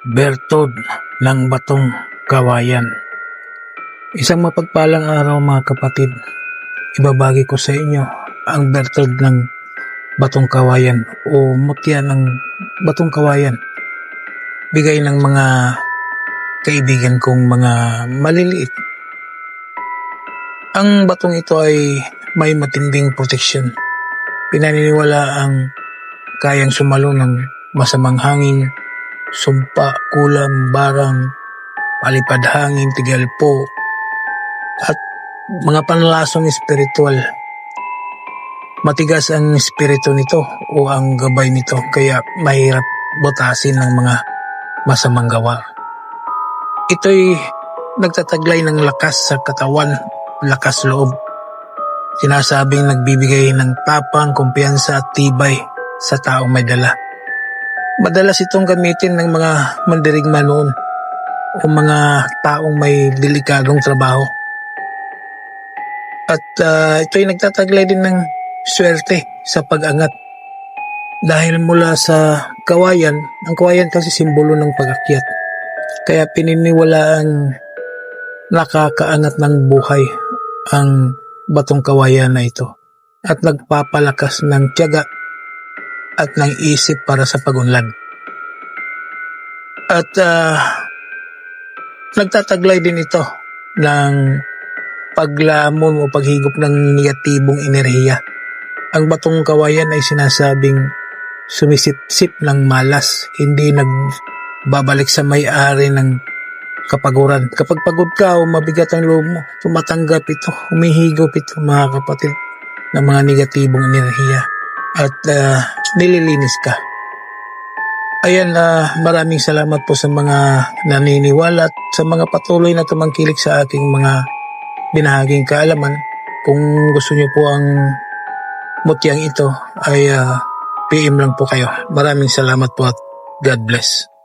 Bertod ng Batong Kawayan. Isang mapagpalang araw mga kapatid, ibabagi ko sa inyo ang bertod ng Batong Kawayan o mutya ng Batong Kawayan. Bigay ng mga kaibigan kong mga maliliit. Ang batong ito ay may matinding proteksyon. Pinaniniwala ang kayang sumalo ng masamang hangin, sumpa, kulam, barang, palipad hangin, tigalpo, at mga panlasong espiritual. Matigas ang espiritu nito o ang gabay nito kaya mahirap butasin ng mga masamang gawa. Ito'y nagtataglay ng lakas sa katawan, lakas loob. Sinasabing nagbibigay ng tapang, kumpiyansa at tibay sa taong may dala. Madalas itong gamitin ng mga mandirigma noon o mga taong may delikadong trabaho. At ito'y nagtataglay din ng swerte sa pag-angat. Dahil mula sa kawayan, ang kawayan kasi simbolo ng pag-akyat. Kaya pininiwalaang nakakaangat ng buhay ang batong kawayan na ito at nagpapalakas ng tiyaga at ng isip para sa pag-unlad. At nagtataglay din ito ng paglamon o paghigop ng negatibong enerhiya. Ang batong kawayan ay sinasabing sumisip-sip ng malas, hindi nagbabalik sa may-ari ng kapaguran. Kapag pagod ka o mabigat ang loob mo, tumatanggap ito, humihigop ito mga kapatid ng mga negatibong enerhiya at nililinis ka. Ayan, maraming salamat po sa mga naniniwala at sa mga patuloy na tumangkilik sa aking mga binahaging kaalaman. Kung gusto niyo po ang mutyang ito ay PM lang po kayo. Maraming salamat po at God bless.